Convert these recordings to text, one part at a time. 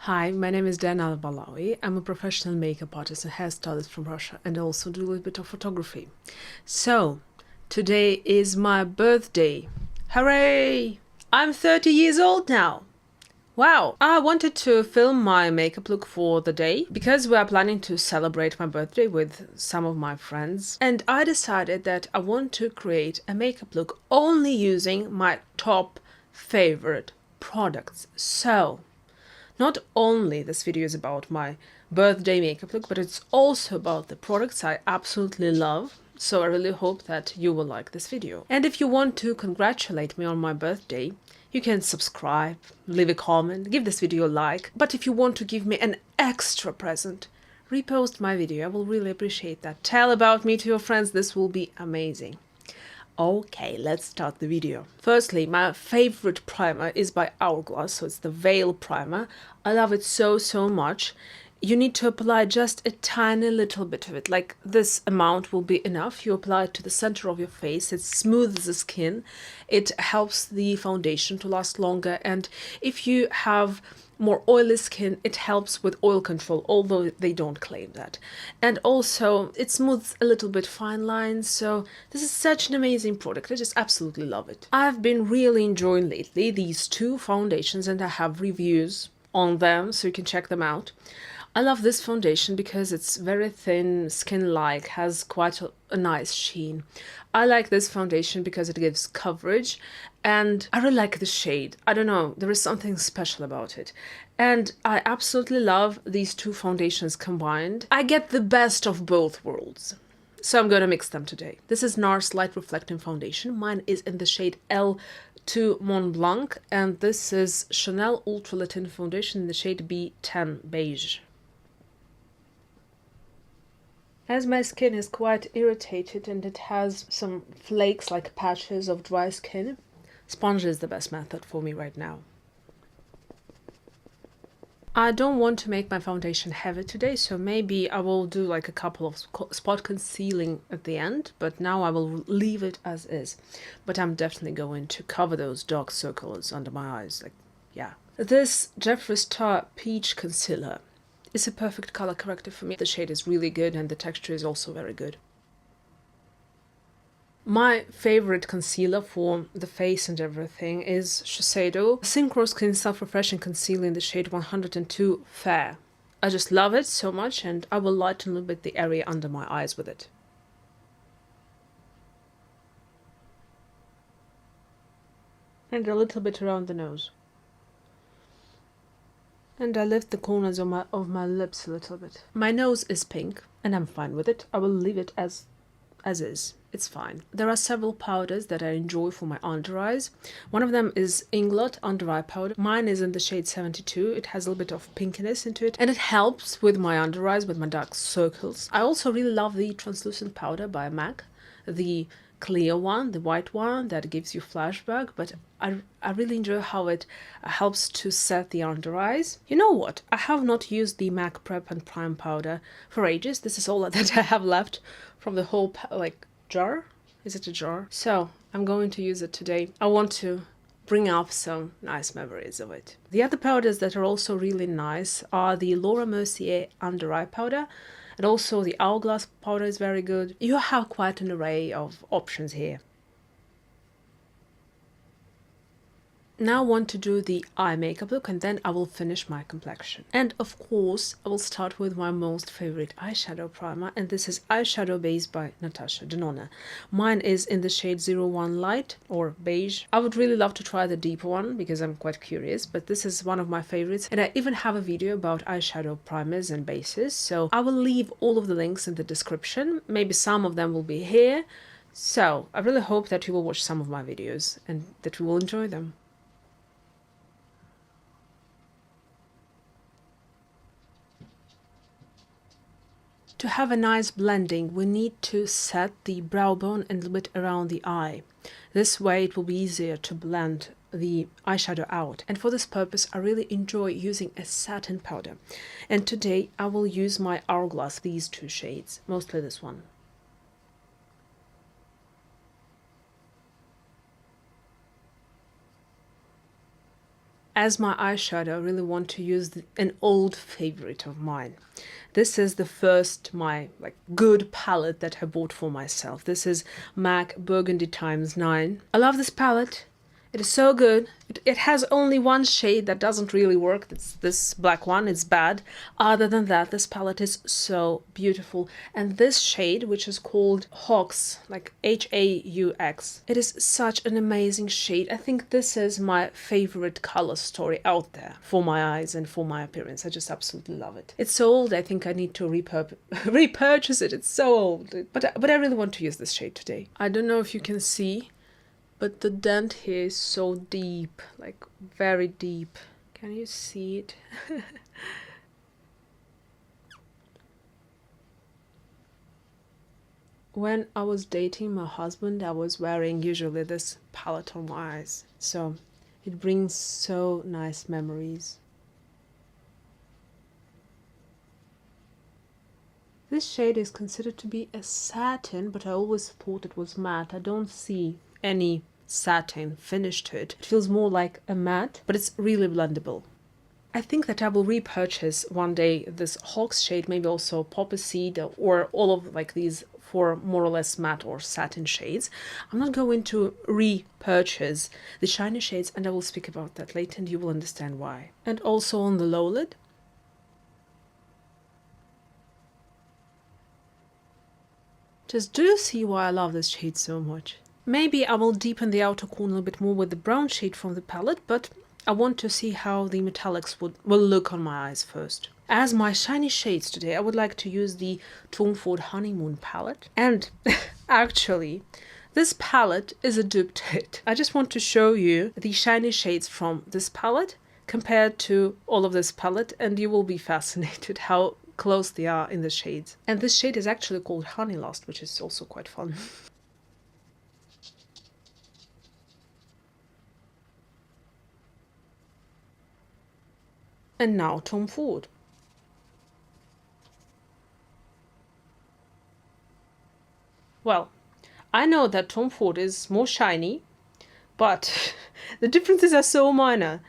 Hi, my name is Dana Balawi. I'm a professional makeup artist and hairstylist from Russia and also do a little bit of photography. So, today is my birthday. Hooray! I'm 30 years old now. Wow! I wanted to film my makeup look for the day because we are planning to celebrate my birthday with some of my friends. And I decided that I want to create a makeup look only using my top favorite products. So, not only this video is about my birthday makeup look, but it's also about the products I absolutely love. So I really hope that you will like this video. And if you want to congratulate me on my birthday, you can subscribe, leave a comment, give this video a like. But if you want to give me an extra present, repost my video. I will really appreciate that. Tell about me to your friends. This will be amazing. Okay, let's start the video. Firstly, my favorite primer is by Hourglass, so it's the Veil Primer. I love it so much. You need to apply just a tiny little bit of it, like this amount will be enough. You apply it to the center of your face, it smooths the skin, it helps the foundation to last longer, and if you have more oily skin, it helps with oil control, although they don't claim that. And also, it smooths a little bit fine lines, so this is such an amazing product. I just absolutely love it. I've been really enjoying lately these two foundations, and I have reviews on them, so you can check them out. I love this foundation because it's very thin, skin-like, has quite a nice sheen. I like this foundation because it gives coverage, and I really like the shade. I don't know, there is something special about it. And I absolutely love these two foundations combined. I get the best of both worlds. So I'm gonna mix them today. This is NARS Light Reflecting Foundation. Mine is in the shade L2 Mont Blanc, and this is Chanel Ultra Le Tint Foundation in the shade B10 Beige. As my skin is quite irritated and it has some flakes like patches of dry skin, sponge is the best method for me right now. I don't want to make my foundation heavy today, so maybe I will do like a couple of spot concealing at the end, but now I will leave it as is. But I'm definitely going to cover those dark circles under my eyes, like, yeah. This Jeffree Star Peach Concealer is a perfect color corrector for me. The shade is really good and the texture is also very good. My favorite concealer for the face and everything is Shiseido Synchro Skin Self-Refreshing Concealer in the shade 102 Fair. I just love it so much, and I will lighten a little bit the area under my eyes with it. And a little bit around the nose. And I lift the corners of my lips a little bit. My nose is pink, and I'm fine with it. I will leave it as is. It's fine. There are several powders that I enjoy for my under eyes. One of them is Inglot Under Eye Powder. Mine is in the shade 72. It has a little bit of pinkiness into it, and it helps with my under eyes, with my dark circles. I also really love the translucent powder by MAC, the clear one, the white one that gives you flashback, but I really enjoy how it helps to set the under eyes. You know what? I have not used the MAC Prep and Prime powder for ages. This is all that I have left from the whole jar. Is it a jar? So I'm going to use it today. I want to bring up some nice memories of it. The other powders that are also really nice are the Laura Mercier Under Eye Powder, and also the Hourglass powder is very good. You have quite an array of options here. Now I want to do the eye makeup look, and then I will finish my complexion. And of course, I will start with my most favorite eyeshadow primer, and this is Eyeshadow Base by Natasha Denona. Mine is in the shade 01 Light or Beige. I would really love to try the deeper one because I'm quite curious, but this is one of my favorites, and I even have a video about eyeshadow primers and bases, so I will leave all of the links in the description. Maybe some of them will be here. So I really hope that you will watch some of my videos and that you will enjoy them. To have a nice blending, we need to set the brow bone and a little bit around the eye. This way it will be easier to blend the eyeshadow out. And for this purpose, I really enjoy using a satin powder. And today I will use my Hourglass, these two shades, mostly this one. as my eyeshadow, I really want to use an old favorite of mine. This is the first my good palette that I bought for myself. This is MAC Burgundy Times 9. I love this palette. It is so good. It has only one shade that doesn't really work. It's this black one. It's bad. Other than that, this palette is so beautiful. And this shade, which is called Haux, like Haux, it is such an amazing shade. I think this is my favorite color story out there for my eyes and for my appearance. I just absolutely love it. It's so old, I think I need to repurchase it. It's so old. But I really want to use this shade today. I don't know if you can see, but the dent here is so deep, like very deep. Can you see it? When I was dating my husband, I was wearing usually this palette on my eyes. So it brings so nice memories. This shade is considered to be a satin, but I always thought it was matte. I don't see any satin finish to it. It feels more like a matte, but it's really blendable. I think that I will repurchase one day this Haux shade, maybe also Poppy Seed, or all of these four more or less matte or satin shades. I'm not going to repurchase the shiny shades, and I will speak about that later and you will understand why. And also on the low lid. Just do you see why I love this shade so much? Maybe I will deepen the outer corner a little bit more with the brown shade from the palette, but I want to see how the metallics will look on my eyes first. As my shiny shades today, I would like to use the Tom Ford Honeymoon palette. And actually, this palette is a dupe to it. I just want to show you the shiny shades from this palette compared to all of this palette, and you will be fascinated how close they are in the shades. And this shade is actually called Honey Lust, which is also quite fun. And now Tom Ford. Well, I know that Tom Ford is more shiny, but the differences are so minor.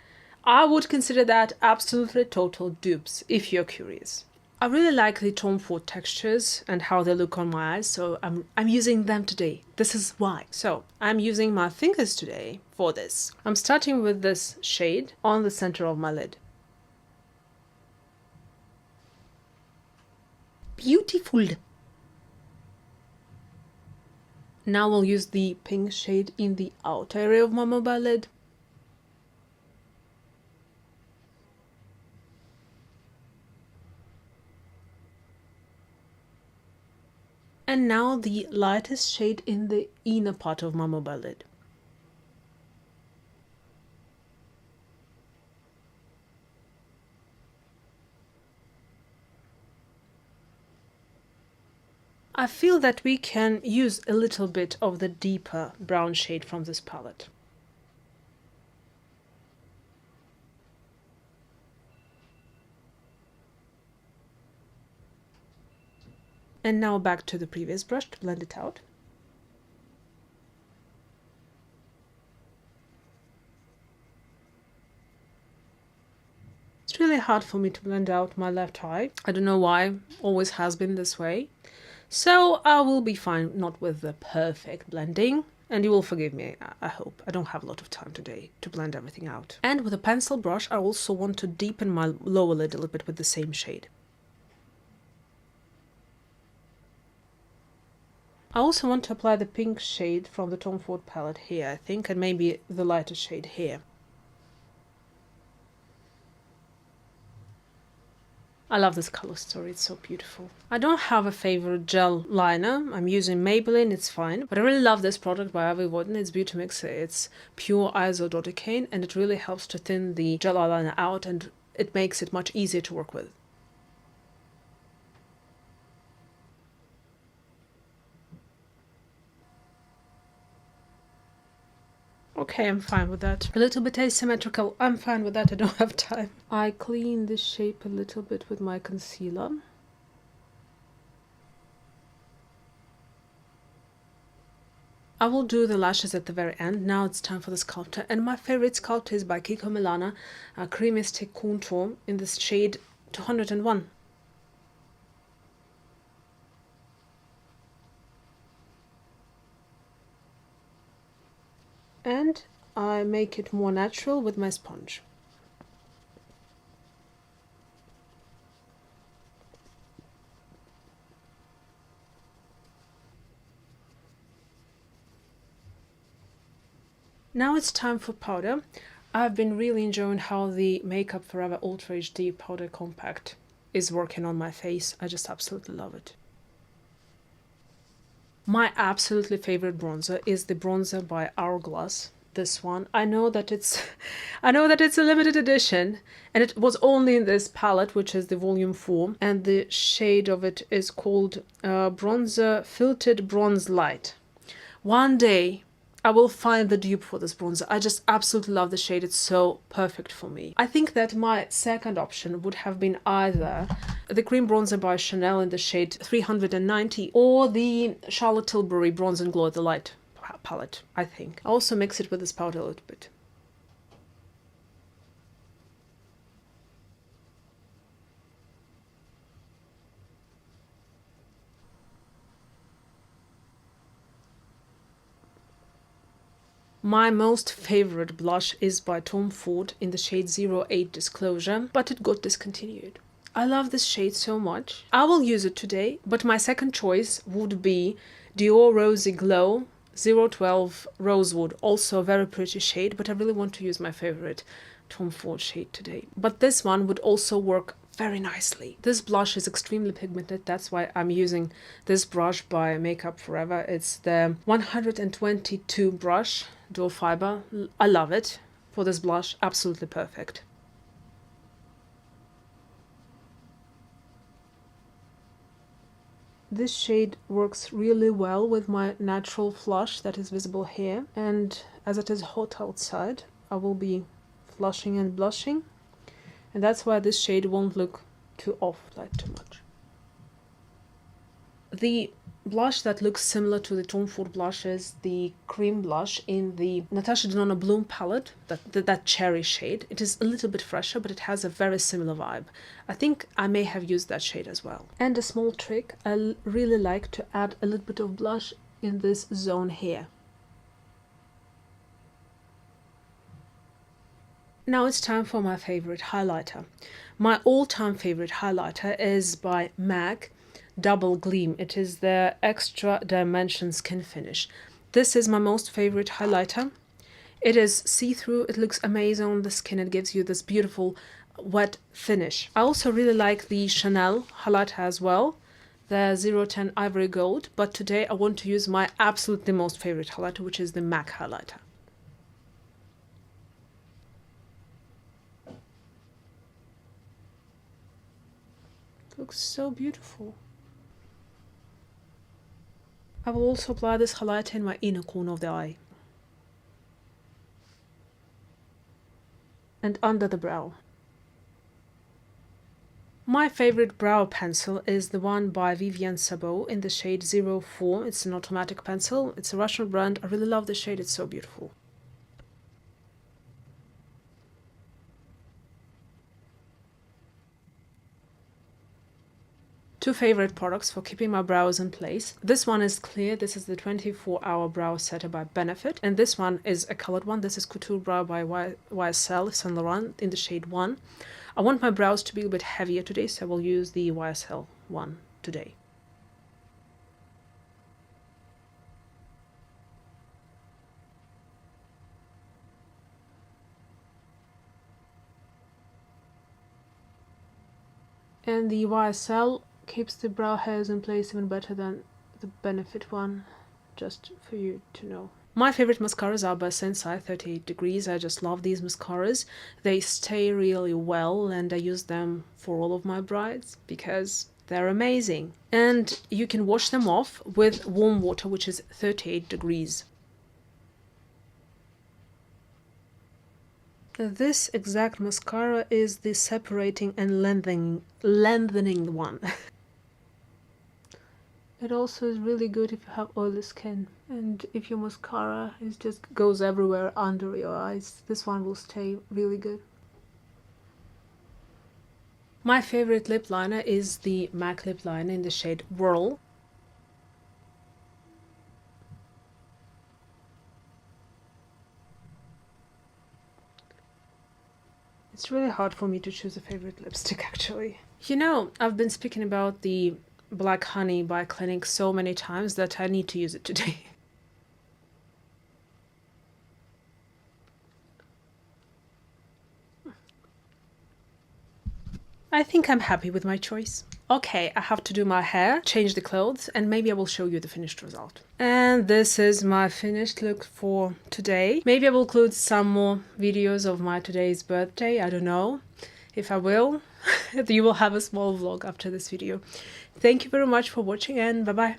I would consider that absolutely total dupes, if you're curious. I really like the Tom Ford textures and how they look on my eyes, so I'm using them today. This is why. So I'm using my fingers today for this. I'm starting with this shade on the center of my lid. Beautiful. Now we'll use the pink shade in the outer area of my mobile lid. And now the lightest shade in the inner part of my mobile lid. I feel that we can use a little bit of the deeper brown shade from this palette. And now back to the previous brush to blend it out. It's really hard for me to blend out my left eye. I don't know why, always has been this way. So I will be fine, not with the perfect blending, and you will forgive me, I hope. I don't have a lot of time today to blend everything out. And with a pencil brush, I also want to deepen my lower lid a little bit with the same shade. I also want to apply the pink shade from the Tom Ford palette here, I think, and maybe the lighter shade here. I love this color story, it's so beautiful. I don't have a favorite gel liner. I'm using Maybelline, it's fine. But I really love this product by Ivy Warden. It's Beauty Mixer. It's pure isododecane, and it really helps to thin the gel eyeliner out, and it makes it much easier to work with. Okay, I'm fine with that. A little bit asymmetrical, I'm fine with that, I don't have time. I clean this shape a little bit with my concealer. I will do the lashes at the very end. Now it's time for the sculptor, and my favorite sculptor is by Kiko Milana, a creamy stick contour in this shade 201. And I make it more natural with my sponge. Now it's time for powder. I've been really enjoying how the Makeup Forever Ultra HD Powder Compact is working on my face. I just absolutely love it. My absolutely favorite bronzer is the bronzer by Hourglass. This one. I know that it's a limited edition, and it was only in this palette, which is the volume 4, and the shade of it is called Bronzer Filtered Bronze Light. One day I will find the dupe for this bronzer. I just absolutely love the shade. It's so perfect for me. I think that my second option would have been either the cream bronzer by Chanel in the shade 390 or the Charlotte Tilbury Bronze and Glow at the Light palette, I think. I also mix it with this powder a little bit. My most favorite blush is by Tom Ford in the shade 08 Disclosure, but it got discontinued. I love this shade so much. I will use it today, but my second choice would be Dior Rosy Glow 012 Rosewood, also a very pretty shade, but I really want to use my favorite Tom Ford shade today. But this one would also work very nicely. This blush is extremely pigmented, that's why I'm using this brush by Makeup Forever. It's the 122 brush, dual fiber. I love it for this blush, absolutely perfect. This shade works really well with my natural flush that is visible here, and as it is hot outside, I will be flushing and blushing, and that's why this shade won't look too off-light too much. The blush that looks similar to the Tom Ford blush is the cream blush in the Natasha Denona Bloom palette, that cherry shade. It is a little bit fresher, but it has a very similar vibe. I think I may have used that shade as well. And a small trick, I really like to add a little bit of blush in this zone here. Now it's time for my favorite highlighter. My all-time favorite highlighter is by MAC Double Gleam. It is the Extra Dimension Skin Finish. This is my most favorite highlighter. It is see-through, it looks amazing on the skin, it gives you this beautiful wet finish. I also really like the Chanel highlighter as well, the 010 Ivory Gold, but today I want to use my absolutely most favorite highlighter, which is the MAC highlighter. It looks so beautiful. I will also apply this highlighter in my inner corner of the eye and under the brow. My favorite brow pencil is the one by Vivienne Sabot in the shade 04. It's an automatic pencil. It's a Russian brand. I really love the shade. It's so beautiful. Two favorite products for keeping my brows in place. This one is clear. This is the 24-hour brow setter by Benefit, and this one is a colored one. This is Couture Brow by YSL Saint Laurent in the shade 1. I want my brows to be a little bit heavier today, so I will use the YSL one today. And the YSL keeps the brow hairs in place even better than the Benefit one, just for you to know. My favorite mascaras are by Sensai 38 Degrees. I just love these mascaras. They stay really well, and I use them for all of my brides because they're amazing. And you can wash them off with warm water, which is 38 degrees. This exact mascara is the separating and lengthening one. It also is really good if you have oily skin, and if your mascara is just goes everywhere under your eyes, this one will stay really good. My favorite lip liner is the MAC lip liner in the shade Whirl. It's really hard for me to choose a favorite lipstick, actually. You know, I've been speaking about the Black Honey by Clinique so many times that I need to use it today. I think I'm happy with my choice. Okay, I have to do my hair, change the clothes, and maybe I will show you the finished result. And this is my finished look for today. Maybe I will include some more videos of my today's birthday, I don't know. If I will, you will have a small vlog after this video. Thank you very much for watching, and bye-bye.